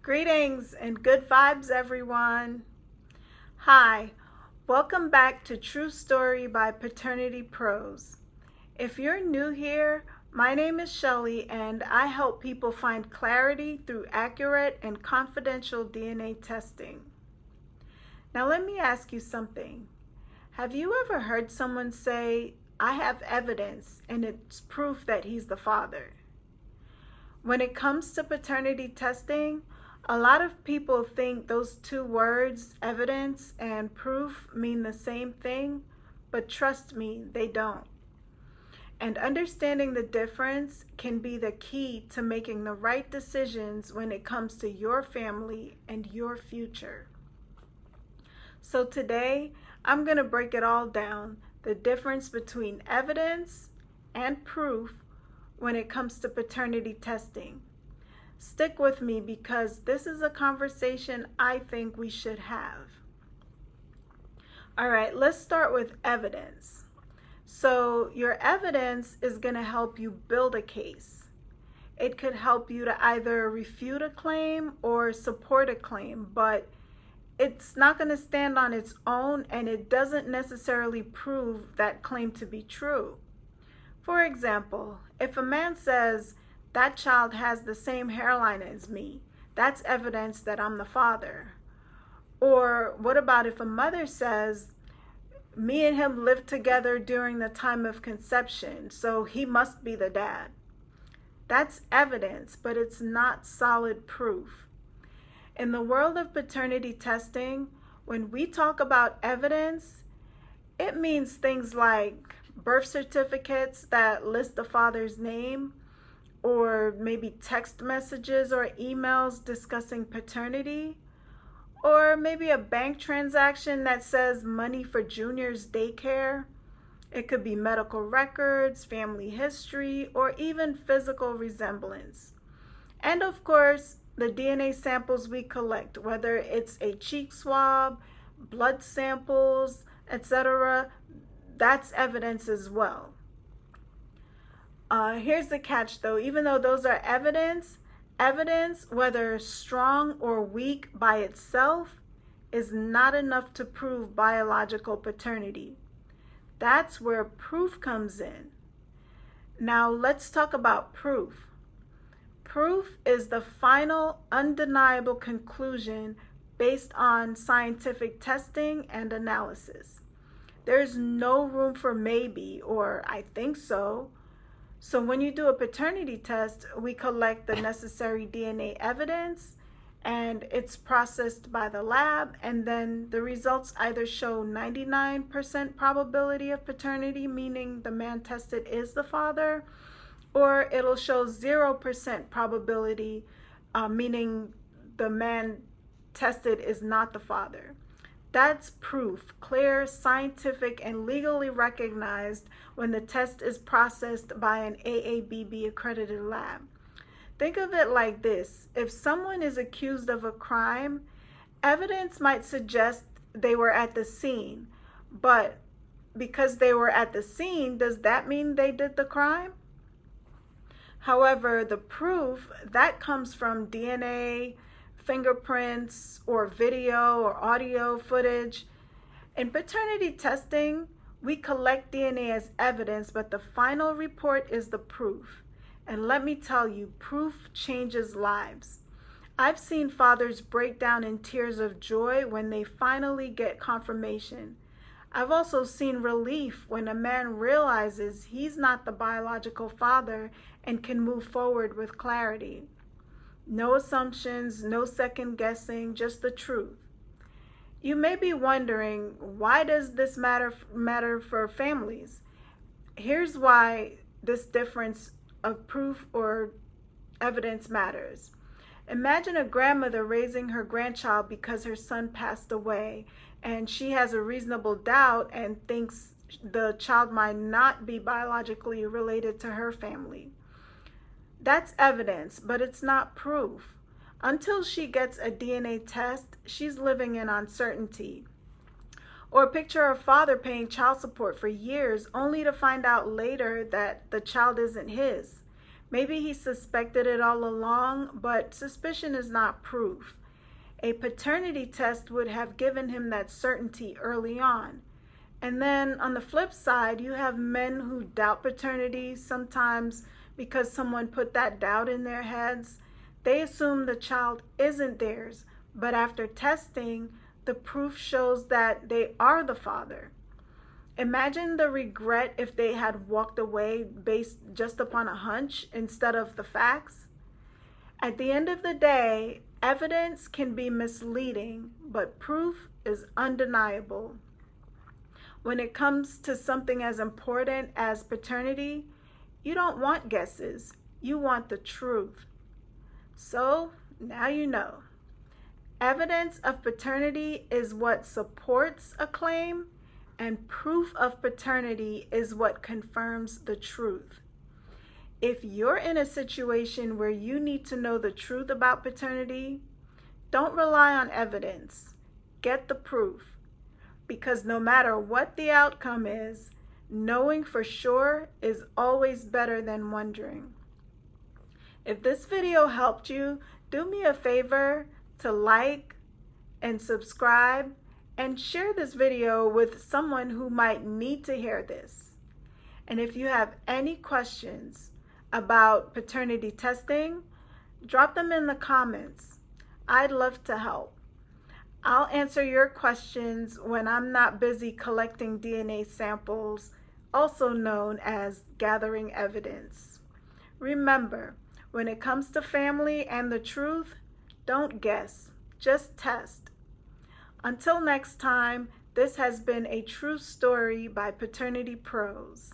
Greetings and good vibes, everyone. Hi, welcome back to True Story by Paternity Pros. If you're new here, my name is Shelly and I help people find clarity through accurate and confidential DNA testing. Now let me ask you something. Have you ever heard someone say, "I have evidence and it's proof that he's the father"? When it comes to paternity testing, a lot of people think those two words, evidence and proof, mean the same thing, but trust me, they don't. And understanding the difference can be the key to making the right decisions when it comes to your family and your future. So today, I'm going to break it all down, the difference between evidence and proof when it comes to paternity testing. Stick with me because this is a conversation I think we should have. All right, let's start with evidence. So your evidence is going to help you build a case. It could help you to either refute a claim or support a claim, but it's not going to stand on its own and it doesn't necessarily prove that claim to be true. For example, if a man says, "That child has the same hairline as me," that's evidence that I'm the father. Or what about if a mother says, "Me and him lived together during the time of conception, so he must be the dad"? That's evidence, but it's not solid proof. In the world of paternity testing, when we talk about evidence, it means things like birth certificates that list the father's name, or maybe text messages or emails discussing paternity, or maybe a bank transaction that says money for Junior's daycare. It could be medical records, family history, or even physical resemblance. And of course, the DNA samples we collect, whether it's a cheek swab, blood samples, etc., that's evidence as well. Here's the catch though, even though those are evidence, whether strong or weak by itself, is not enough to prove biological paternity. That's where proof comes in. Now let's talk about proof. Proof is the final, undeniable conclusion based on scientific testing and analysis. There's no room for maybe or "I think so." So when you do a paternity test, we collect the necessary DNA evidence and it's processed by the lab, and then the results either show 99% probability of paternity, meaning the man tested is the father, or it'll show 0% probability, meaning the man tested is not the father. That's proof, clear, scientific, and legally recognized when the test is processed by an AABB accredited lab. Think of it like this. If someone is accused of a crime, evidence might suggest they were at the scene, but because they were at the scene, does that mean they did the crime? However, the proof, that comes from DNA, fingerprints, or video or audio footage. In paternity testing, we collect DNA as evidence, but the final report is the proof. And let me tell you, proof changes lives. I've seen fathers break down in tears of joy when they finally get confirmation. I've also seen relief when a man realizes he's not the biological father and can move forward with clarity. No assumptions, no second guessing, just the truth. You may be wondering, why does this matter for families? Here's why this difference of proof or evidence matters. Imagine a grandmother raising her grandchild because her son passed away, and she has a reasonable doubt and thinks the child might not be biologically related to her family. That's evidence, but it's not proof. Until she gets a DNA test, she's living in uncertainty. Or picture a father paying child support for years only to find out later that the child isn't his. Maybe he suspected it all along, but suspicion is not proof. A paternity test would have given him that certainty early on. And then on the flip side, you have men who doubt paternity sometimes because someone put that doubt in their heads. They assume the child isn't theirs, but after testing, the proof shows that they are the father. Imagine the regret if they had walked away based just upon a hunch instead of the facts. At the end of the day, evidence can be misleading, but proof is undeniable. When it comes to something as important as paternity, you don't want guesses. You want the truth. So now you know. Evidence of paternity is what supports a claim, and proof of paternity is what confirms the truth. If you're in a situation where you need to know the truth about paternity, don't rely on evidence. Get the proof. Because no matter what the outcome is, knowing for sure is always better than wondering. If this video helped you, do me a favor to like and subscribe and share this video with someone who might need to hear this. And if you have any questions about paternity testing, drop them in the comments. I'd love to help. I'll answer your questions when I'm not busy collecting DNA samples, also known as gathering evidence. Remember, when it comes to family and the truth, don't guess, just test. Until next time, this has been a true story by Paternity Pros.